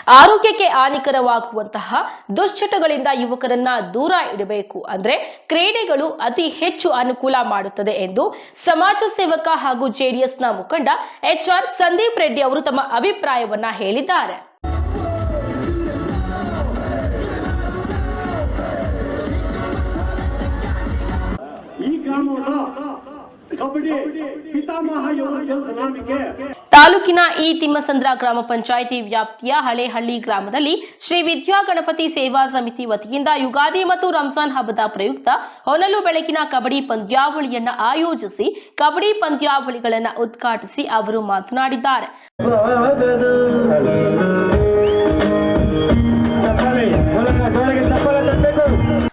ಆರೋಗ್ಯಕ್ಕೆ ಹಾನಿಕರವಾಗುವಂತಹ ದುಶ್ಚಟಗಳಿಂದ ಯುವಕರನ್ನ ದೂರ ಇಡಬೇಕು. ಅಂದ್ರೆ ಕ್ರೀಡೆಗಳು ಅತಿ ಹೆಚ್ಚು ಅನುಕೂಲ ಮಾಡುತ್ತದೆ ಎಂದು ಸಮಾಜ ಸೇವಕ ಹಾಗೂ ಜೆಡಿಎಸ್ನ ಮುಖಂಡ HR ಸಂದೀಪ್ ರೆಡ್ಡಿ ಅವರು ತಮ್ಮ ಅಭಿಪ್ರಾಯವನ್ನ ಹೇಳಿದ್ದಾರೆ. ತಾಲೂಕಿನ ಈ ತಿಮ್ಮಸಂದ್ರ ಗ್ರಾಮ ಪಂಚಾಯಿತಿ ವ್ಯಾಪ್ತಿಯ ಹಳೇಹಳ್ಳಿ ಗ್ರಾಮದಲ್ಲಿ ಶ್ರೀ ವಿದ್ಯಾ ಗಣಪತಿ ಸೇವಾ ಸಮಿತಿ ವತಿಯಿಂದ ಯುಗಾದಿ ಮತ್ತು ರಂಜಾನ್ ಹಬ್ಬದ ಪ್ರಯುಕ್ತ ಹೊನಲು ಬೆಳಕಿನ ಕಬಡ್ಡಿ ಪಂದ್ಯಾವಳಿಯನ್ನ ಆಯೋಜಿಸಿ ಕಬಡ್ಡಿ ಪಂದ್ಯಾವಳಿಗಳನ್ನು ಉದ್ಘಾಟಿಸಿ ಅವರು ಮಾತನಾಡಿದ್ದಾರೆ.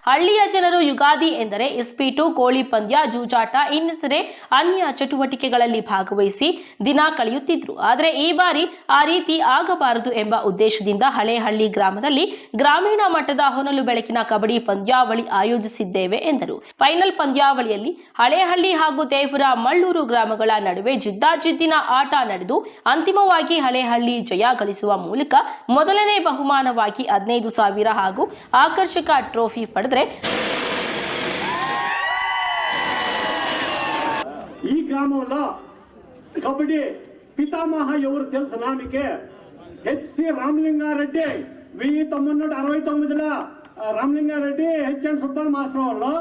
ಹಳ್ಳಿಯ ಜನರು ಯುಗಾದಿ ಎಂದರೆ ಇಸ್ಪೀಟು, ಕೋಳಿ ಪಂದ್ಯ, ಜೂಜಾಟ ಇನ್ನಿತರೆ ಅನ್ಯ ಚಟುವಟಿಕೆಗಳಲ್ಲಿ ಭಾಗವಹಿಸಿ ದಿನ ಕಳೆಯುತ್ತಿದ್ರು. ಆದರೆ ಈ ಬಾರಿ ಆ ರೀತಿ ಆಗಬಾರದು ಎಂಬ ಉದ್ದೇಶದಿಂದ ಹಳೇಹಳ್ಳಿ ಗ್ರಾಮದಲ್ಲಿ ಗ್ರಾಮೀಣ ಮಟ್ಟದ ಹೊನಲು ಬೆಳಕಿನ ಕಬಡ್ಡಿ ಪಂದ್ಯಾವಳಿ ಆಯೋಜಿಸಿದ್ದೇವೆ ಎಂದರು. ಫೈನಲ್ ಪಂದ್ಯಾವಳಿಯಲ್ಲಿ ಹಳೇಹಳ್ಳಿ ಹಾಗೂ ದೇವರ ಮಳ್ಳೂರು ಗ್ರಾಮಗಳ ನಡುವೆ ಜಿದ್ದಾಜಿದ್ದಿನ ಆಟ ನಡೆದು ಅಂತಿಮವಾಗಿ ಹಳೇಹಳ್ಳಿ ಜಯ ಗಳಿಸುವ ಮೂಲಕ ಮೊದಲನೇ ಬಹುಮಾನವಾಗಿ 15,000 ಹಾಗೂ ಆಕರ್ಷಕ ಟ್ರೋಫಿ ಪಡೆದರೆ ಈ ಗ್ರಾಮವಲ್ಲ ಕಬಡ್ಡಿ ಪಿತಾಮಹ ఎవరు తెలుసు నామికే HC రామలింగారెడ్డి 1969లో రామలింగారెడ్డి HN సుబ్బయ్య మాస్టర్ వాళ్ళు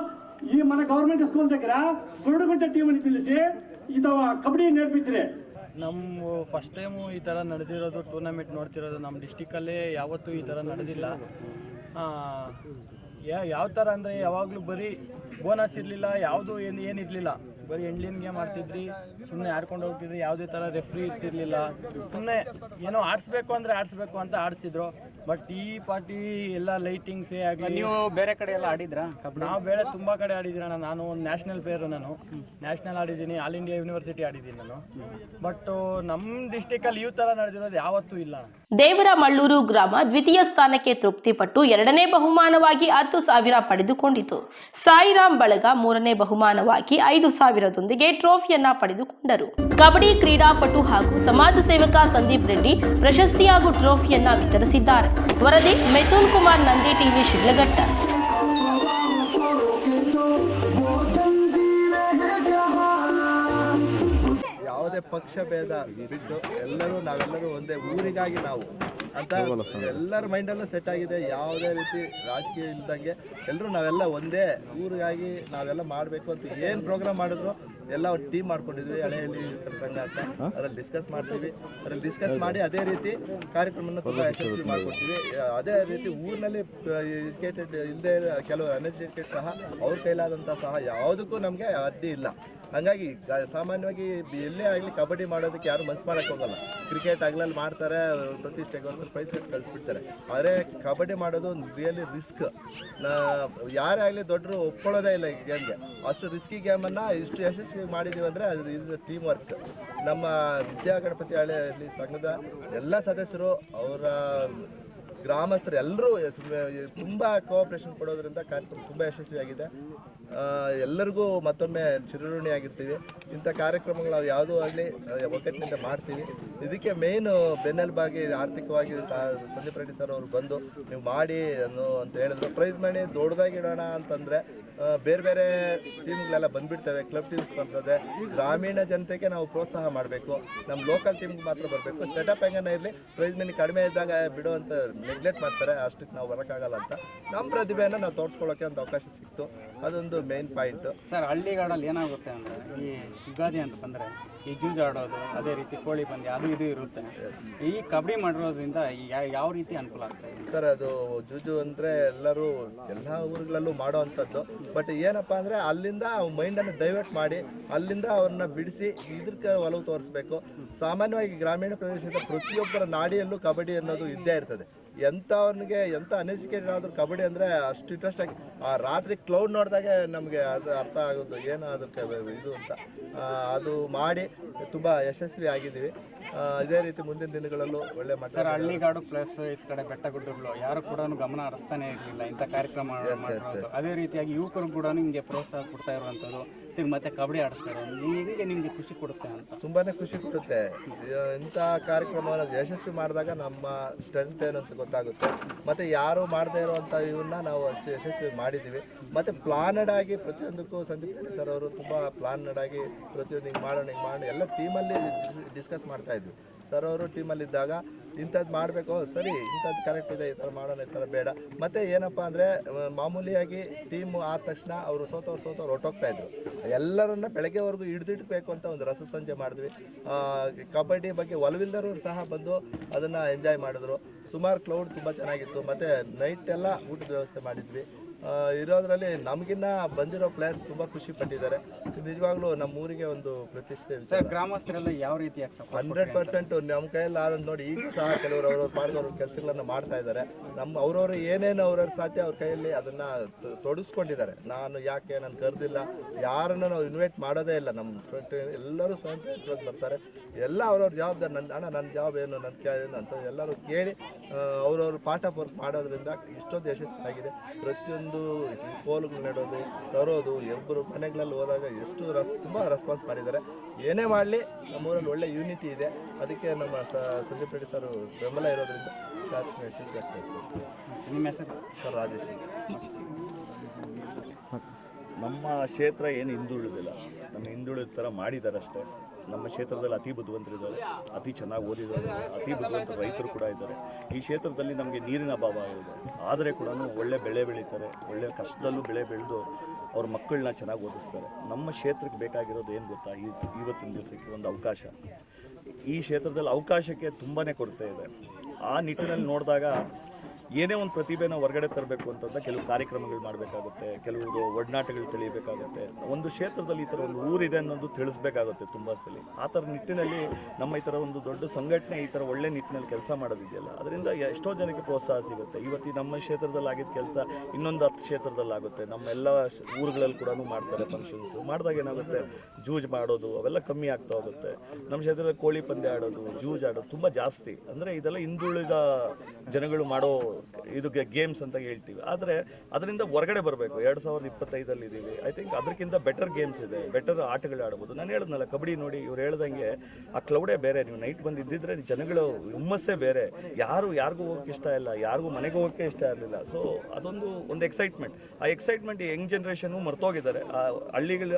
ఈ మన గవర్నమెంట్ స్కూల్ దగ్గర గురుడుగుంట టీంని పిలిచి ಇದು ಕಬಡ್ಡಿ నేర్పించరే. ನಮ್ಮ ಫಸ್ಟ್ ಟೈಮು ಈ ಥರ ನಡೆದಿರೋದು ಟೂರ್ನಮೆಂಟ್ ನೋಡ್ತಿರೋದು ನಮ್ಮ ಡಿಸ್ಟಿಕಲ್ಲೇ ಯಾವತ್ತೂ ಈ ಥರ ನಡೆದಿಲ್ಲ. ಯಾವ ಥರ ಅಂದರೆ ಯಾವಾಗಲೂ ಬರೀ ಬೋನಸ್ ಇರಲಿಲ್ಲ, ಯಾವುದು ಏನಿರಲಿಲ್ಲ, ಬರೀ ಎಂಡ್ಲಿನ್ ಗೇಮ್ ಆಡ್ತಿದ್ರಿ, ಸುಮ್ಮನೆ ಆಡ್ಕೊಂಡು ಹೋಗ್ತಿದ್ರಿ, ಯಾವುದೇ ಥರ ರೆಫ್ರಿ ಇರ್ತಿರ್ಲಿಲ್ಲ, ಸುಮ್ಮನೆ ಏನೋ ಆಡಿಸ್ಬೇಕು ಅಂದರೆ ಆಡಿಸ್ಬೇಕು ಅಂತ ಆಡಿಸಿದ್ರು. ಬಟ್ ಈ ಪಾರ್ಟಿ ಎಲ್ಲ ಲೈಟಿಂಗ್ಸೇ ಆಗಲಿ. ನೀವು ಬೇರೆ ಕಡೆ ಎಲ್ಲ ಆಡಿದ್ರಾ? ನಾವು ಬೇರೆ ತುಂಬ ಕಡೆ ಆಡಿದ್ದೀರಣ್ಣ. ನಾನು ಒಂದು ನ್ಯಾಷನಲ್ ಪ್ಲೇಯರು, ನಾನು ನ್ಯಾಷನಲ್ ಆಡಿದ್ದೀನಿ, ಆಲ್ ಇಂಡಿಯಾ ಯೂನಿವರ್ಸಿಟಿ ಆಡಿದ್ದೀನಿ ನಾನು. ಬಟ್ ನಮ್ಮ ಡಿಸ್ಟಿಕಲ್ಲಿ ಈ ಥರ ನಡೆದಿರೋದು ಯಾವತ್ತೂ ಇಲ್ಲ. ದೇವರ ಮಳ್ಳೂರು ಗ್ರಾಮ ದ್ವಿತೀಯ ಸ್ಥಾನಕ್ಕೆ ತೃಪ್ತಿಪಟ್ಟು 2ನೇ ಬಹುಮಾನವಾಗಿ 10,000 ಪಡೆದುಕೊಂಡಿತು. ಸಾಯಿರಾಮ್ ಬಳಗ 3ನೇ ಬಹುಮಾನವಾಗಿ 5,000ದೊಂದಿಗೆ ಟ್ರೋಫಿಯನ್ನ ಪಡೆದುಕೊಂಡರು. ಕಬಡ್ಡಿ ಕ್ರೀಡಾಪಟು ಹಾಗೂ ಸಮಾಜ ಸೇವಕ ಸಂದೀಪ್ ರೆಡ್ಡಿ ಪ್ರಶಸ್ತಿ ಹಾಗೂ ಟ್ರೋಫಿಯನ್ನ ವಿತರಿಸಿದ್ದಾರೆ. ವರದಿ ಮಿಥುನ್ ಕುಮಾರ್, ನಂದಿ ಟಿವಿ, ಶಿಡ್ಲಘಟ್ಟ. ಯಾವುದೇ ಪಕ್ಷ ಭೇದ ಬಿಟ್ಟು ನಾವೆಲ್ಲರೂ ಒಂದೇ ಊರಿಗಾಗಿ ನಾವು ಅಂತ ಎಲ್ಲರ ಮೈಂಡಲ್ಲೂ ಸೆಟ್ ಆಗಿದೆ. ಯಾವುದೇ ರೀತಿ ರಾಜಕೀಯ ಇಲ್ದಂಗೆ ಎಲ್ಲರೂ ನಾವೆಲ್ಲ ಒಂದೇ ಊರಿಗಾಗಿ ನಾವೆಲ್ಲ ಮಾಡಬೇಕು ಅಂತ ಏನು ಪ್ರೋಗ್ರಾಮ್ ಮಾಡಿದ್ರು ಎಲ್ಲ ಒಂದು ಟೀಮ್ ಮಾಡ್ಕೊಂಡಿದ್ವಿ. ಹಳೇಹಳ್ಳಿ ಸಂಘ ಅಂತ ಅದರಲ್ಲಿ ಡಿಸ್ಕಸ್ ಮಾಡ್ತೀವಿ. ಅದರಲ್ಲಿ ಡಿಸ್ಕಸ್ ಮಾಡಿ ಅದೇ ರೀತಿ ಕಾರ್ಯಕ್ರಮನ ತುಂಬ ಯಶಸ್ವಿ ಮಾಡ್ಕೊಡ್ತೀವಿ. ಅದೇ ರೀತಿ ಊರಿನಲ್ಲಿ ಎಜುಕೇಟೆಡ್ ಇಲ್ಲದೆ ಕೆಲವು ಅನ್ಎಜುಕೇಟೆಡ್ ಸಹ ಅವ್ರ ಕೈಲಾದಂಥ ಸಹ ಯಾವುದಕ್ಕೂ ನಮಗೆ ಅಡ್ಡಿ ಇಲ್ಲ. ಹಾಗಾಗಿ ಸಾಮಾನ್ಯವಾಗಿ ಎಲ್ಲೇ ಆಗಲಿ ಕಬಡ್ಡಿ ಮಾಡೋದಕ್ಕೆ ಯಾರು ಮನಸ್ಸು ಮಾಡೋಕ್ಕೆ ಹೋಗಲ್ಲ. ಕ್ರಿಕೆಟ್ ಆಗ್ಲಲ್ಲಿ ಮಾಡ್ತಾರೆ, ಪ್ರತಿಷ್ಠೆಗೋಸ್ಕರ ಪ್ರೈಸ್ ಕಳಿಸ್ಬಿಡ್ತಾರೆ. ಆದರೆ ಕಬಡ್ಡಿ ಮಾಡೋದು ಒಂದು ರಿಯಲಿ ರಿಸ್ಕ್. ಯಾರೇ ಆಗಲಿ ದೊಡ್ಡರು ಒಪ್ಕೊಳ್ಳೋದೇ ಇಲ್ಲ ಈ ಗೇಮ್ಗೆ. ಅಷ್ಟು ರಿಸ್ಕಿ ಗೇಮನ್ನು ಇಷ್ಟು ಯಶಸ್ವಿ ಮಾಡಿದ್ದೀವಿ ಅಂದರೆ ಅದು ಇದು ಟೀಮ್ ವರ್ಕ್. ನಮ್ಮ ವಿದ್ಯಾ ಗಣಪತಿ ಹಳೇಹಳ್ಳಿ ಸಂಘದ ಎಲ್ಲ ಸದಸ್ಯರು, ಅವರ ಗ್ರಾಮಸ್ಥರು ಎಲ್ಲರೂ ತುಂಬ ಕೋಆಪ್ರೇಷನ್ ಕೊಡೋದ್ರಿಂದ ಕಾರ್ಯಕ್ರಮ ತುಂಬ ಯಶಸ್ವಿಯಾಗಿದೆ. ಎಲ್ಲರಿಗೂ ಮತ್ತೊಮ್ಮೆ ಚಿರಋಣಿಯಾಗಿರ್ತೀವಿ. ಇಂಥ ಕಾರ್ಯಕ್ರಮಗಳು ನಾವು ಯಾವುದೂ ಆಗಲಿ ಒಗ್ಗಟ್ಟಿನಿಂದ ಮಾಡ್ತೀವಿ. ಇದಕ್ಕೆ ಮೇಯ್ನು ಬೆನ್ನೆಲುಬಾಗಿ ಆರ್ಥಿಕವಾಗಿ ಸಂದೀಪ್ ರೆಡ್ಡಿ ಸರ್ ಅವರು ಬಂದು ನೀವು ಮಾಡಿ ಅಂತ ಹೇಳಿದ್ರು. ಪ್ರೈಸ್ ಮನಿ ದೊಡ್ಡದಾಗಿ ಇಡೋಣ ಅಂತಂದರೆ ಬೇರೆ ಬೇರೆ ಟೀಮ್ಗಳೆಲ್ಲ ಬಂದುಬಿಡ್ತವೆ, ಕ್ಲಬ್ ಟೀಮ್ಸ್ ಬರ್ತದೆ. ಗ್ರಾಮೀಣ ಜನತೆಗೆ ನಾವು ಪ್ರೋತ್ಸಾಹ ಮಾಡಬೇಕು, ನಮ್ಮ ಲೋಕಲ್ ಟೀಮ್ಗೆ ಮಾತ್ರ ಬರಬೇಕು. ಸೆಟಪ್ ಹೆಂಗನ ಇರಲಿ, ಪ್ರೈಸ್ ಮನಿ ಕಡಿಮೆ ಇದ್ದಾಗ ಬಿಡುವಂಥ ನೆಗ್ಲೆಕ್ಟ್ ಮಾಡ್ತಾರೆ. ಅಷ್ಟಕ್ಕೆ ನಾವು ಬರೋಕ್ಕಾಗಲ್ಲ ಅಂತ ನಮ್ಮ ಪ್ರತಿಭೆಯನ್ನು ನಾವು ತೋರಿಸ್ಕೊಳ್ಳೋಕ್ಕೆ ಒಂದು ಅವಕಾಶ ಸಿಕ್ತು. ಅದೊಂದು ಮೇನ್ ಪಾಯಿಂಟ್. ಸರ್, ಹಳ್ಳಿಗಾಡಲ್ಲಿ ಏನಾಗುತ್ತೆ ಅಂದರೆ ಈ ಯುಗಾದಿ ಅಂತ ಬಂದರೆ ಈ ಜೂಜಾಡೋದು, ಅದೇ ರೀತಿ ಕೋಳಿ ಪಂದ್ಯ ಅದು ಇದು ಇರುತ್ತೆ. ಈ ಕಬಡ್ಡಿ ಮಾಡಿರೋದ್ರಿಂದ ಯಾವ ರೀತಿ ಅನುಕೂಲ ಆಗ್ತದೆ ಸರ್? ಅದು ಜೂಜು ಅಂದರೆ ಎಲ್ಲರೂ ಎಲ್ಲ ಊರುಗಳಲ್ಲೂ ಮಾಡೋ ಅಂಥದ್ದು. ಬಟ್ ಏನಪ್ಪ ಅಂದರೆ ಅಲ್ಲಿಂದ ಮೈಂಡನ್ನು ಡೈವರ್ಟ್ ಮಾಡಿ ಅಲ್ಲಿಂದ ಅವ್ರನ್ನ ಬಿಡಿಸಿ ಇದಕ್ಕೆ ಒಲವು ತೋರಿಸ್ಬೇಕು. ಸಾಮಾನ್ಯವಾಗಿ ಗ್ರಾಮೀಣ ಪ್ರದೇಶದ ಪ್ರತಿಯೊಬ್ಬರ ನಾಡಿಯಲ್ಲೂ ಕಬಡ್ಡಿ ಅನ್ನೋದು ಇದ್ದೇ ಇರ್ತದೆ. ಎಂಥವನಿಗೆ ಎಂಥ ಅನ್ಎಜುಕೇಟೆಡ್ ಆದರೂ ಕಬಡ್ಡಿ ಅಂದರೆ ಅಷ್ಟು ಇಂಟ್ರೆಸ್ಟ್ ಆಗಿ ಆ ರಾತ್ರಿ ಕ್ಲೌಡ್ ನೋಡಿದಾಗೆ ನಮಗೆ ಅದು ಅರ್ಥ ಆಗೋದು ಏನು ಅದಕ್ಕೆ ಇದು ಅಂತ. ಅದು ಮಾಡಿ ತುಂಬ ಯಶಸ್ವಿ ಆಗಿದ್ದೀವಿ. ಇದೇ ರೀತಿ ಮುಂದಿನ ದಿನಗಳಲ್ಲೂ ಒಳ್ಳೆ ಮಟ್ಟ. ಸರ್, ಹಳ್ಳಿಗಾಡು ಪ್ಲಸ್ ಈ ಕಡೆ ಬೆಟ್ಟ ಗುಡ್ಡಗಳು ಯಾರು ಕೂಡ ಗಮನ ಹರಿಸ್ತಾನೆ ಇರಲಿಲ್ಲ ಇಂಥ ಕಾರ್ಯಕ್ರಮ. ಅದೇ ರೀತಿಯಾಗಿ ಯುವಕರು ಕೂಡ ನಿಮಗೆ ಪ್ರೋತ್ಸಾಹ ಕೊಡ್ತಾ ಇರುವಂಥದ್ದು, ತಿರ್ಗಿ ಮತ್ತೆ ಕಬಡ್ಡಿ ಆಡಿಸ್ತಾರೆ, ಹೀಗೆ ನಿಮಗೆ ಖುಷಿ ಕೊಡುತ್ತೆ ಅಂತ? ತುಂಬಾ ಖುಷಿ ಕೊಡುತ್ತೆ. ಇಂಥ ಕಾರ್ಯಕ್ರಮವನ್ನು ಯಶಸ್ವಿ ಮಾಡಿದಾಗ ನಮ್ಮ ಸ್ಟ್ರೆಂತ್ ಏನಂತ ಗೊತ್ತಾಗುತ್ತೆ. ಮತ್ತು ಯಾರು ಮಾಡದೇ ಇರುವಂಥ ಇವನ್ನ ನಾವು ಅಷ್ಟು ಯಶಸ್ವಿ ಮಾಡಿದ್ದೀವಿ. ಮತ್ತು ಪ್ಲಾನಡ್ ಆಗಿ ಪ್ರತಿಯೊಂದಕ್ಕೂ ಸಂದೀಪ್ ರೆಡ್ಡಿ ಸರ್ ಅವರು ತುಂಬ ಪ್ಲಾನಡ್ ಆಗಿ ಪ್ರತಿಯೊಂದು ಹಿಂಗೆ ಮಾಡೋಣ ಎಲ್ಲ ಟೀಮಲ್ಲಿ ಡಿಸ್ಕಸ್ ಮಾಡ್ತಾಯಿದ್ವಿ. ಸರ್ ಅವರು ಟೀಮಲ್ಲಿದ್ದಾಗ ಇಂಥದ್ದು ಮಾಡಬೇಕು, ಸರಿ ಇಂಥದ್ದು ಕರೆಕ್ಟ್ ಇದೆ, ಈ ಥರ ಮಾಡೋಣ, ಈ ಥರ ಬೇಡ. ಮತ್ತು ಏನಪ್ಪ ಅಂದರೆ ಮಾಮೂಲಿಯಾಗಿ ಟೀಮು ಆದ ತಕ್ಷಣ ಅವರು ಸೋತವ್ರು ಹೊರಟೋಗ್ತಾಯಿದ್ರು. ಎಲ್ಲರನ್ನ ಬೆಳಗ್ಗೆವರೆಗೂ ಹಿಡಿದಿಡ್ಬೇಕು ಅಂತ ಒಂದು ರಸಸಂಜೆ ಮಾಡಿದ್ವಿ. ಕಬಡ್ಡಿ ಬಗ್ಗೆ ಒಲವಿಲ್ಲದವರು ಸಹ ಬಂದು ಅದನ್ನು ಎಂಜಾಯ್ ಮಾಡಿದ್ರು. ಸುಮಾರು ಕ್ಲೌಡ್ ತುಂಬ ಚೆನ್ನಾಗಿತ್ತು. ಮತ್ತು ನೈಟ್ ಎಲ್ಲ ಊಟದ ವ್ಯವಸ್ಥೆ ಮಾಡಿದ್ವಿ. ಇರೋದ್ರಲ್ಲಿ ನಮಗಿನ್ನ ಬಂದಿರೋ ಪ್ಲೇಯರ್ಸ್ ತುಂಬ ಖುಷಿ ಪಟ್ಟಿದ್ದಾರೆ. ನಿಜವಾಗ್ಲೂ ನಮ್ಮ ಊರಿಗೆ ಒಂದು ಪ್ರತಿಷ್ಠೆ. ಸರ್, ಗ್ರಾಮಸ್ಥರೆಲ್ಲ ಯಾವ ರೀತಿ 100% ನಮ್ಮ ಕೈಯಲ್ಲಿ ಆದಂತ ನೋಡಿ. ಈಗ ಸಹ ಕೆಲವರು ಅವ್ರವ್ರ ಪಾಡಿಗೆ ಅವ್ರ ಕೆಲಸಗಳನ್ನ ಮಾಡ್ತಾ ಇದ್ದಾರೆ. ಅವ್ರವ್ರು ಏನೇನು ಅವ್ರವ್ರ ಸಾಧ್ಯ ಅವ್ರ ಕೈಯಲ್ಲಿ ಅದನ್ನ ತೊಡಗಿಸ್ಕೊಂಡಿದ್ದಾರೆ. ನಾನು ಯಾಕೆ ನಾನು ಕರೆದಿಲ್ಲ, ಯಾರನ್ನು ನಾವು ಇನ್ವೈಟ್ ಮಾಡೋದೇ ಇಲ್ಲ. ನಮ್ಮ ಎಲ್ಲರೂ ಸ್ವಯಂ ಪ್ರೇರಿತವಾಗಿ ಬರ್ತಾರೆ. ಎಲ್ಲ ಅವ್ರವ್ರ ಜವಾಬ್ದಾರಿ. ನನ್ನ ಜಾಬ್ ಏನು, ನನ್ನ ಏನು ಅಂತ ಎಲ್ಲರೂ ಕೇಳಿ ಅವ್ರವ್ರ ಪಾರ್ಟ್ ಆಫ್ ವರ್ಕ್ ಮಾಡೋದ್ರಿಂದ ಇಷ್ಟೊಂದು ಯಶಸ್ವಿಯಾಗಿದೆ. ಪ್ರತಿಯೊಂದು ಕೋಲುಗಳು ನೆಡೋದು, ತರೋದು, ಒಬ್ಬರು ಮನೆಗಳಲ್ಲಿ ಹೋದಾಗ ಎಷ್ಟು ತುಂಬ ರೆಸ್ಪಾನ್ಸ್ ಮಾಡಿದ್ದಾರೆ. ಏನೇ ಮಾಡಲಿ ನಮ್ಮೂರಲ್ಲಿ ಒಳ್ಳೆ ಯೂನಿಟಿ ಇದೆ. ಅದಕ್ಕೆ ನಮ್ಮ ಸಂದೀಪ್ ರೆಡ್ಡಿ ಸರ್ ಬೆಂಬಲ ಇರೋದ್ರಿಂದ ಯಶಸ್ವಿಯಾಗ್ತದೆ ಸರ್. ನಿಮ್ಮ ಹೆಸರು? ಸರ್ ರಾಜೇಶ್. ನಮ್ಮ ಕ್ಷೇತ್ರ ಏನು ಹಿಂದುಳಿದಿಲ್ಲ, ನಮ್ಮ ಹಿಂದುಳಿದ ಥರ ಮಾಡಿದ್ದಾರೆ ಅಷ್ಟೇ. ನಮ್ಮ ಕ್ಷೇತ್ರದಲ್ಲಿ ಅತಿ ಬುದ್ಧಿವಂತರಿದ್ದಾರೆ, ಅತಿ ಚೆನ್ನಾಗಿ ಓದಿದ್ದಾರೆ, ಅತಿ ಬುದ್ಧಿವಂತ ರೈತರು ಕೂಡ ಇದ್ದಾರೆ. ಈ ಕ್ಷೇತ್ರದಲ್ಲಿ ನಮಗೆ ನೀರಿನ ಅಭಾವ ಇದೆ, ಆದರೆ ಕೂಡ ಒಳ್ಳೆ ಬೆಳೆ ಬೆಳೀತಾರೆ. ಒಳ್ಳೆ ಕಷ್ಟದಲ್ಲೂ ಬೆಳೆ ಬೆಳೆದು ಅವ್ರ ಮಕ್ಕಳನ್ನ ಚೆನ್ನಾಗಿ ಓದಿಸ್ತಾರೆ. ನಮ್ಮ ಕ್ಷೇತ್ರಕ್ಕೆ ಬೇಕಾಗಿರೋದು ಏನು ಗೊತ್ತಾ, ಇವತ್ತಿನ ದಿವಸಕ್ಕೆ ಒಂದು ಅವಕಾಶ. ಈ ಕ್ಷೇತ್ರದಲ್ಲಿ ಅವಕಾಶಕ್ಕೆ ತುಂಬಾ ಕೊರತೆ ಇದೆ. ಆ ನಿಟ್ಟಿನಲ್ಲಿ ನೋಡಿದಾಗ ಏನೇ ಒಂದು ಪ್ರತಿಭೆನ ಹೊರಗಡೆ ತರಬೇಕು ಅಂತಂದ್ರೆ ಕೆಲವು ಕಾರ್ಯಕ್ರಮಗಳು ಮಾಡಬೇಕಾಗುತ್ತೆ, ಕೆಲವರು ಒಡನಾಟಗಳು ತಿಳಿಯಬೇಕಾಗುತ್ತೆ. ಒಂದು ಕ್ಷೇತ್ರದಲ್ಲಿ ಈ ಥರ ಒಂದು ಊರಿದೆ ಅನ್ನೋದು ತಿಳಿಸ್ಬೇಕಾಗುತ್ತೆ ತುಂಬ ಸಲ. ಆ ಥರ ನಿಟ್ಟಿನಲ್ಲಿ ನಮ್ಮ ಈ ಥರ ಒಂದು ದೊಡ್ಡ ಸಂಘಟನೆ ಈ ಥರ ಒಳ್ಳೆ ನಿಟ್ಟಿನಲ್ಲಿ ಕೆಲಸ ಮಾಡೋದಿದೆಯಲ್ಲ, ಅದರಿಂದ ಎಷ್ಟೋ ಜನಕ್ಕೆ ಪ್ರೋತ್ಸಾಹ ಸಿಗುತ್ತೆ. ಇವತ್ತು ನಮ್ಮ ಕ್ಷೇತ್ರದಲ್ಲಿ ಆಗಿದ್ದ ಕೆಲಸ ಇನ್ನೊಂದು 10 ಕ್ಷೇತ್ರದಲ್ಲಿ ಆಗುತ್ತೆ. ನಮ್ಮೆಲ್ಲ ಊರುಗಳಲ್ಲಿ ಕೂಡ ಮಾಡ್ತಾರೆ ಫಂಕ್ಷನ್ಸು. ಮಾಡಿದಾಗ ಏನಾಗುತ್ತೆ, ಜೂಜ್ ಮಾಡೋದು ಅವೆಲ್ಲ ಕಮ್ಮಿ ಆಗ್ತಾ ಹೋಗುತ್ತೆ. ನಮ್ಮ ಕ್ಷೇತ್ರದಲ್ಲಿ ಕೋಳಿ ಪಂದ್ಯ ಆಡೋದು, ಜೂಜ್ ಆಡೋದು ತುಂಬ ಜಾಸ್ತಿ. ಅಂದರೆ ಇದೆಲ್ಲ ಹಿಂದುಳಿದ ಜನಗಳು ಮಾಡೋ ಇದು ಗೇಮ್ಸ್ ಅಂತ ಹೇಳ್ತೀವಿ. ಆದರೆ ಅದರಿಂದ ಹೊರಗಡೆ ಬರಬೇಕು. 2025 ಇದ್ದೀವಿ. ಐ ಥಿಂಕ್ ಅದಕ್ಕಿಂತ ಬೆಟರ್ ಗೇಮ್ಸ್ ಇದೆ, ಬೆಟರ್ ಆಟಗಳು ಆಡ್ಬೋದು. ನಾನು ಹೇಳಿದ್ನಲ್ಲ, ಕಬಡ್ಡಿ ನೋಡಿ, ಇವ್ರು ಹೇಳ್ದಂಗೆ ಆ ಕ್ಲೌಡೇ ಬೇರೆ. ನೀವು ನೈಟ್ ಬಂದು ಇದ್ದಿದ್ರೆ ಜನಗಳು ಹುಮ್ಮಸ್ಸೇ ಬೇರೆ. ಯಾರಿಗೂ ಹೋಗೋಕ್ಕೆ ಇಷ್ಟ ಇಲ್ಲ, ಯಾರಿಗೂ ಮನೆಗೆ ಹೋಗೋಕ್ಕೆ ಇಷ್ಟ ಇರಲಿಲ್ಲ. ಸೊ ಒಂದು ಎಕ್ಸೈಟ್ಮೆಂಟ್. ಆ ಎಕ್ಸೈಟ್ಮೆಂಟ್ ಯಂಗ್ ಜನ್ರೇಷನ್ನು ಮರ್ತೋಗಿದ್ದಾರೆ.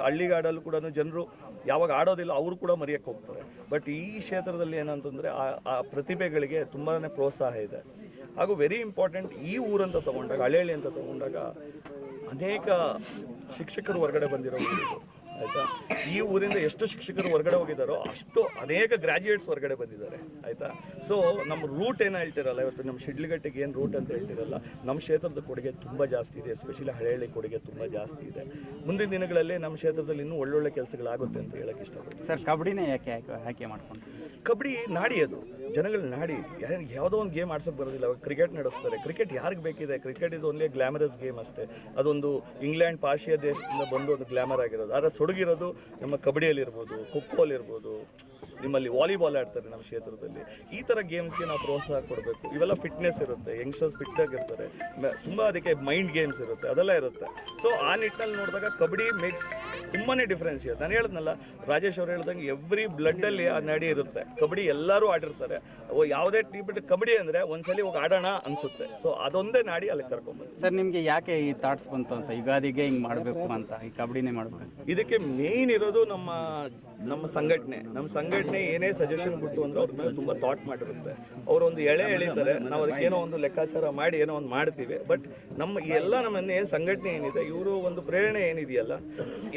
ಹಳ್ಳಿಗಾಡಲ್ಲೂ ಕೂಡ ಜನರು ಯಾವಾಗ ಆಡೋದಿಲ್ಲ ಅವರು ಕೂಡ ಮರೆಯೋಕ್ಕೆ ಹೋಗ್ತಾರೆ. ಬಟ್ ಈ ಕ್ಷೇತ್ರದಲ್ಲಿ ಏನಂತಂದರೆ ಆ ಪ್ರತಿಭೆಗಳಿಗೆ ತುಂಬಾ ಪ್ರೋತ್ಸಾಹ ಇದೆ. ಹಾಗೂ ವೆರಿ ಇಂಪಾರ್ಟೆಂಟ್, ಈ ಊರಂತ ತೊಗೊಂಡಾಗ, ಹಳ್ಳಿ ಅಂತ ತೊಗೊಂಡಾಗ ಅನೇಕ ಶಿಕ್ಷಕರು ಹೊರಗಡೆ ಬಂದಿರೋ ಊರು, ಆಯಿತಾ. ಈ ಊರಿಂದ ಎಷ್ಟು ಶಿಕ್ಷಕರು ಹೊರಗಡೆ ಹೋಗಿದ್ದಾರೋ ಅಷ್ಟು ಅನೇಕ ಗ್ರ್ಯಾಜುಯೇಟ್ಸ್ ಹೊರಗಡೆ ಬಂದಿದ್ದಾರೆ, ಆಯಿತಾ. ಸೊ ನಮ್ಮ ರೂಟ್ ಏನು ಹೇಳ್ತಿರಲ್ಲ, ಇವತ್ತು ನಮ್ಮ ಶಿಡ್ಲಘಟ್ಟೆಗೆ ಏನು ರೂಟ್ ಅಂತ ಹೇಳ್ತಿರಲ್ಲ, ನಮ್ಮ ಕ್ಷೇತ್ರದ ಕೊಡುಗೆ ತುಂಬ ಜಾಸ್ತಿ ಇದೆ. ಎಸ್ಪೆಷಲಿ ಹಳ್ಳಿ ಕೊಡುಗೆ ತುಂಬ ಜಾಸ್ತಿ ಇದೆ. ಮುಂದಿನ ದಿನಗಳಲ್ಲಿ ನಮ್ಮ ಕ್ಷೇತ್ರದಲ್ಲಿ ಇನ್ನೂ ಒಳ್ಳೊಳ್ಳೆ ಕೆಲಸಗಳಾಗುತ್ತೆ ಅಂತ ಹೇಳಕ್ಕೆ ಇಷ್ಟಪಡ್ತೀನಿ. ಸರ್, ಕಬಡ್ಡಿನೇ ಯಾಕೆ ಆಯ್ಕೆ ಮಾಡ್ಕೊಂಡು? ಕಬಡ್ಡಿ ನಾಡಿ, ಅದು ಜನಗಳ ನಾಡಿ. ಯಾವುದೋ ಒಂದು ಗೇಮ್ ಆಡ್ಸೋಕೆ ಬರೋದಿಲ್ಲ. ಕ್ರಿಕೆಟ್ ನಡೆಸ್ತಾರೆ. ಕ್ರಿಕೆಟ್ ಯಾರಿಗೆ ಬೇಕಿದೆ? ಕ್ರಿಕೆಟ್ ಇದು ಓನ್ಲಿ ಗ್ಲಾಮರಸ್ ಗೇಮ್ ಅಷ್ಟೇ. ಅದೊಂದು ಇಂಗ್ಲೆಂಡ್ ಪಾಶ್ಚಿಯ ದೇಶದಿಂದ ಬಂದು ಒಂದು ಗ್ಲಾಮರ್ ಆಗಿರೋದು. ಆದರೆ ತೊಡಗಿರೋದು ನಮ್ಮ ಕಬಡ್ಡಿಯಲ್ಲಿರ್ಬೋದು, ಖೋಖೋಲಿರ್ಬೋದು, ನಿಮ್ಮಲ್ಲಿ ವಾಲಿಬಾಲ್ ಆಡ್ತಾರೆ ನಮ್ಮ ಕ್ಷೇತ್ರದಲ್ಲಿ. ಈ ಥರ ಗೇಮ್ಸ್ಗೆ ನಾವು ಪ್ರೋತ್ಸಾಹ ಕೊಡಬೇಕು. ಇವೆಲ್ಲ ಫಿಟ್ನೆಸ್ ಇರುತ್ತೆ, ಯಂಗ್ಸ್ಟರ್ಸ್ ಫಿಟ್ಟಾಗಿರ್ತಾರೆ, ತುಂಬ ಅದಕ್ಕೆ ಮೈಂಡ್ ಗೇಮ್ಸ್ ಇರುತ್ತೆ, ಅದೆಲ್ಲ ಇರುತ್ತೆ. ಸೊ ಆ ನಿಟ್ಟಿನಲ್ಲಿ ನೋಡಿದಾಗ ಕಬಡ್ಡಿ ಮೇಕ್ಸ್ ತುಂಬಾ ಡಿಫ್ರೆನ್ಸ್ ಇದೆ. ನಾನು ಹೇಳಿದ್ನಲ್ಲ, ರಾಜೇಶ್ ಅವ್ರು ಹೇಳ್ದಂಗೆ ಎವ್ರಿ ಬ್ಲಡ್ಡಲ್ಲಿ ಆ ನಾಡಿ ಇರುತ್ತೆ. ಕಬಡ್ಡಿ ಎಲ್ಲರೂ ಆಡಿರ್ತಾರೆ. ಯಾವುದೇ ಬಿಟ್ಟು ಕಬಡ್ಡಿ ಅಂದರೆ ಒಂದ್ಸಲಿ ಹೋಗಿ ಆಡೋಣ ಅನಿಸುತ್ತೆ. ಸೊ ಅದೊಂದೇ ನಾಡಿ ಅಲ್ಲಿ ಕರ್ಕೊಂಡ್ಬಂದು. ಸರ್, ನಿಮಗೆ ಯಾಕೆ ಈ ಥಾಟ್ಸ್ ಬಂತು ಅಂತ, ಯುಗಾದಿಗೆ ಹಿಂಗೆ ಮಾಡಬೇಕು ಅಂತ, ಈ ಕಬಡ್ಡಿನೇ ಮಾಡಬೇಕು? ಇದಕ್ಕೆ ಮೇಯ್ನ್ ಇರೋದು ನಮ್ಮ ಸಂಘಟನೆ ಏನೇ ಸಜೆಷನ್ ಕೊಟ್ಟು ಅಂದ್ರೆ ಅವ್ರ ಮೇಲೆ ತುಂಬ ಥಾಟ್ ಮಾಡಿರುತ್ತೆ. ಅವರು ಒಂದು ಎಳಿತಾರೆ, ನಾವು ಅದಕ್ಕೇನೋ ಒಂದು ಲೆಕ್ಕಾಚಾರ ಮಾಡಿ ಏನೋ ಒಂದು ಮಾಡ್ತೀವಿ. ಬಟ್ ನಮ್ಮ ಏನು ಸಂಘಟನೆ ಏನಿದೆ, ಇವರು ಒಂದು ಪ್ರೇರಣೆ ಏನಿದೆಯಲ್ಲ,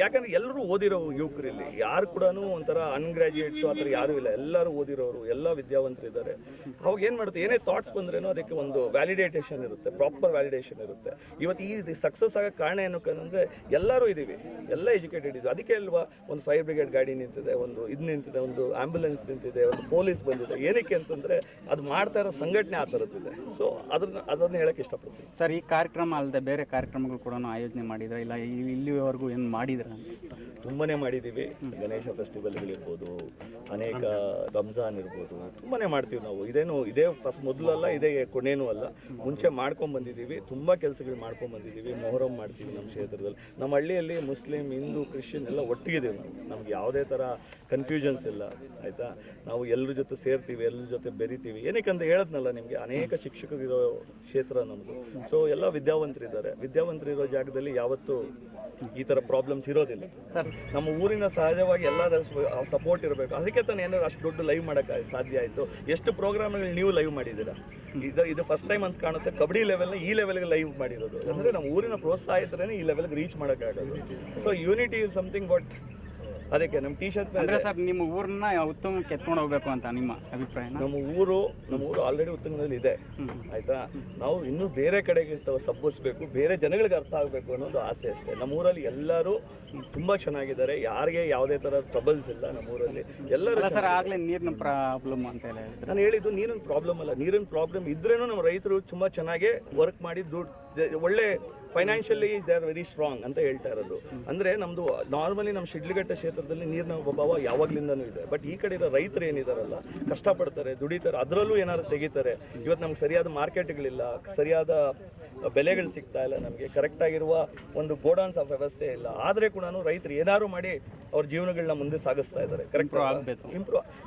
ಯಾಕಂದ್ರೆ ಎಲ್ಲರೂ ಓದಿರೋ ಯುವಕರಲ್ಲಿ ಯಾರು ಕೂಡ ಒಂಥರ ಅನ್ಗ್ರಾಜುಯೇಟ್ಸು ಆ ಥರ ಯಾರೂ ಇಲ್ಲ. ಎಲ್ಲರೂ ಓದಿರೋರು, ಎಲ್ಲ ವಿದ್ಯಾವಂತರಿದ್ದಾರೆ. ಅವಾಗ ಏನು ಮಾಡುತ್ತೆ, ಏನೇ ಥಾಟ್ಸ್ ಬಂದ್ರೇನೋ ಅದಕ್ಕೆ ಒಂದು ವ್ಯಾಲಿಡೇಷನ್ ಇರುತ್ತೆ, ಪ್ರಾಪರ್ ವ್ಯಾಲಿಡೇಷನ್ ಇರುತ್ತೆ. ಇವತ್ತು ಈ ಸಕ್ಸಸ್ ಆಗೋ ಕಾರಣ ಏನಕ್ಕಂದ್ರೆ ಎಲ್ಲರೂ ಇದ್ದೀವಿ, ಎಲ್ಲ ಎಜುಕೇಟೆಡ್ ಇದ್ದೀವಿ. ಅದಕ್ಕೆ ಅಲ್ವಾ ಒಂದು ಫೈರ್ ಬ್ರಿಗೇಡ್ ಗಾಡಿ ನಿಂತಿದೆ, ಒಂದು ಇದು ನಿಂತಿದೆ, ಒಂದು ಆಂಬ್ಯುಲೆನ್ಸ್ ನಿಂತಿದೆ, ಒಂದು ಪೊಲೀಸ್ ಬಂದಿದೆ. ಏನಕ್ಕೆ ಅಂತಂದರೆ ಅದು ಮಾಡ್ತಾ ಇರೋ ಸಂಘಟನೆ ಆ ಥರದ್ದಿದೆ. ಸೊ ಅದನ್ನು ಹೇಳಕ್ಕೆ ಇಷ್ಟಪಡ್ತೀನಿ. ಸರ್, ಈ ಕಾರ್ಯಕ್ರಮ ಅಲ್ಲದೆ ಬೇರೆ ಕಾರ್ಯಕ್ರಮಗಳು ಕೂಡ ಆಯೋಜನೆ ಮಾಡಿದ್ರೆ ಇಲ್ಲ ಇಲ್ಲಿವರೆಗೂ ಏನು ಮಾಡಿದ್ರೆ? ತುಂಬಾ ಮಾಡಿದ್ದೀವಿ. ಗಣೇಶ ಫೆಸ್ಟಿವಲ್ಗಳಿರ್ಬೋದು, ಅನೇಕ ರಂಜಾನ್ ಇರ್ಬೋದು, ತುಂಬಾ ಮಾಡ್ತೀವಿ ನಾವು. ಇದೇ ಫಸ್ಟ್ ಮೊದಲಲ್ಲ, ಇದೇ ಕೊನೆಯೂ ಅಲ್ಲ, ಮುಂಚೆ ಮಾಡ್ಕೊಂಡು ಬಂದಿದ್ದೀವಿ. ತುಂಬ ಕೆಲಸಗಳು ಮಾಡ್ಕೊಂಡು ಬಂದಿದ್ದೀವಿ. ಮೊಹರಂ ಮಾಡ್ತೀವಿ ನಮ್ಮ ಕ್ಷೇತ್ರದಲ್ಲಿ. ನಮ್ಮ ಹಳ್ಳಿಯಲ್ಲಿ ಮುಸ್ಲಿಂ, ಹಿಂದೂ, ಕ್ರಿಶ್ಚಿಯನ್ ಎಲ್ಲ ಒಟ್ಟಿಗಿದ್ದೀವಿ ನಾವು. ನಮ್ಗೆ ಯಾವುದೇ ಥರ ಕನ್ಫ್ಯೂಷನ್ಸ್ ಇಲ್ಲ, ಆಯಿತಾ. ನಾವು ಎಲ್ಲರ ಜೊತೆ ಸೇರ್ತೀವಿ, ಎಲ್ಲರ ಜೊತೆ ಬೆರಿತೀವಿ. ಏನಕ್ಕಂತ ಹೇಳದ್ನಲ್ಲ ನಿಮಗೆ, ಅನೇಕ ಶಿಕ್ಷಕರಿರೋ ಕ್ಷೇತ್ರ ನಮ್ಮದು. ಸೊ ಎಲ್ಲ ವಿದ್ಯಾವಂತರಿದ್ದಾರೆ. ವಿದ್ಯಾವಂತರಿರೋ ಜಾಗದಲ್ಲಿ ಯಾವತ್ತೂ ಈ ಥರ ಪ್ರಾಬ್ಲಮ್ಸ್ ಇರೋದಿಲ್ಲ. ನಮ್ಮ ಊರಿನ ಸಹಜವಾಗಿ ಎಲ್ಲರ ಸಪೋರ್ಟ್ ಇರಬೇಕು. ಅದಕ್ಕೆ ತಾನೇ ಏನಾದ್ರು ಅಷ್ಟು ದೊಡ್ಡ ಲೈವ್ ಮಾಡೋಕ್ಕೆ ಸಾಧ್ಯ ಆಯಿತು. ಎಷ್ಟು ಪ್ರೋಗ್ರಾಮ್ಗಳು ನೀವು ಲೈವ್ ಮಾಡಿದ್ದೀರಾ? ಇದು ಫಸ್ಟ್ ಟೈಮ್ ಅಂತ ಕಾಣುತ್ತೆ. ಕಬಡ್ಡಿ ಲೆವೆಲ್ನ ಈ ಲೆವೆಲ್ಗೆ ಲೈವ್ ಮಾಡಿರೋದು ಅಂದರೆ ನಮ್ಮ ಊರಿನ ಪ್ರೋತ್ಸಾಹ ಇದ್ರೇ ಈ ಲೆವೆಲ್ಗೆ ರೀಚ್ ಮಾಡೋಕ್ಕಾಗೋದು. So unity is something but ಅದಕ್ಕೆ ನಮ್ಮ ಟೀ ಶರ್ಟ್ ಅಂದರೆ ಸರ್ ನಿಮ್ಮ ಊರನ್ನ ಉತ್ತಮಕ್ಕೆ ಎತ್ಕೊಂಡು ಹೋಗ್ಬೇಕು ಅಂತ ನಿಮ್ಮ ಅಭಿಪ್ರಾಯ? ನಮ್ಮ ಊರು ಆಲ್ರೆಡಿ ಉತ್ತುಂಗದಲ್ಲಿ ಇದೆ, ಆಯಿತಾ. ನಾವು ಇನ್ನೂ ಬೇರೆ ಕಡೆಗೆ ಸಬ್ಬರಿಸ್ಬೇಕು, ಬೇರೆ ಜನಗಳಿಗೆ ಅರ್ಥ ಆಗಬೇಕು ಅನ್ನೋದು ಆಸೆ ಅಷ್ಟೇ. ನಮ್ಮ ಊರಲ್ಲಿ ಎಲ್ಲರೂ ತುಂಬ ಚೆನ್ನಾಗಿದ್ದಾರೆ. ಯಾರಿಗೆ ಯಾವುದೇ ಥರ ಟ್ರಬಲ್ಸ್ ಇಲ್ಲ ನಮ್ಮ ಊರಲ್ಲಿ. ಎಲ್ಲರೂ ಸರ್ ಆಗಲೇ ನೀರಿನ ಪ್ರಾಬ್ಲಮ್ ಅಂತ ಹೇಳಿ ನಾನು ಹೇಳಿದ್ದು ನೀರಿನ ಪ್ರಾಬ್ಲಮ್ ಅಲ್ಲ. ನೀರಿನ ಪ್ರಾಬ್ಲಮ್ ಇದ್ರೇನು ನಮ್ಮ ರೈತರು ತುಂಬ ಚೆನ್ನಾಗಿ ವರ್ಕ್ ಮಾಡಿ ಒಳ್ಳೆ financially they are very strong ಅಂತ ಹೇಳ್ತಾ ಇರೋದು. ಅಂದರೆ ನಮ್ಮದು ನಾರ್ಮಲಿ ನಮ್ಮ ಶಿಡ್ಲಘಟ್ಟ ಕ್ಷೇತ್ರದಲ್ಲಿ ನೀರಿನ ಅಭಾವ ಯಾವಾಗಲಿಂದನೂ ಇದೆ. ಬಟ್ ಈ ಕಡೆ ಇರೋ ರೈತರು ಏನಿದಾರಲ್ಲ, ಕಷ್ಟಪಡ್ತಾರೆ, ದುಡಿತಾರೆ, ಅದರಲ್ಲೂ ಏನಾದ್ರು ತೆಗಿತಾರೆ. ಇವತ್ತು ನಮ್ಗೆ ಸರಿಯಾದ ಮಾರ್ಕೆಟ್ಗಳಿಲ್ಲ, ಸರಿಯಾದ ಬೆಲೆಗಳು ಸಿಗ್ತಾ ಇಲ್ಲ, ನಮಗೆ ಕರೆಕ್ಟಾಗಿರುವ ಒಂದು ಗೋಡೌನ್ಸ್ ವ್ಯವಸ್ಥೆ ಇಲ್ಲ. ಆದರೆ ಕೂಡ ರೈತರು ಏನಾದ್ರು ಮಾಡಿ ಅವ್ರ ಜೀವನಗಳನ್ನ ಮುಂದೆ ಸಾಗಿಸ್ತಾ ಇದ್ದಾರೆ. ಕರೆಕ್ಟ್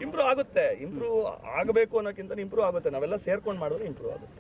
ಇಂಪ್ರೂವ್ ಆಗುತ್ತೆ. ಇಂಪ್ರೂವ್ ಆಗಬೇಕು ಅನ್ನೋಕ್ಕಿಂತ ಇಂಪ್ರೂವ್ ಆಗುತ್ತೆ. ನಾವೆಲ್ಲ ಸೇರ್ಕೊಂಡು ಮಾಡಿದ್ರೆ ಇಂಪ್ರೂವ್ ಆಗುತ್ತೆ.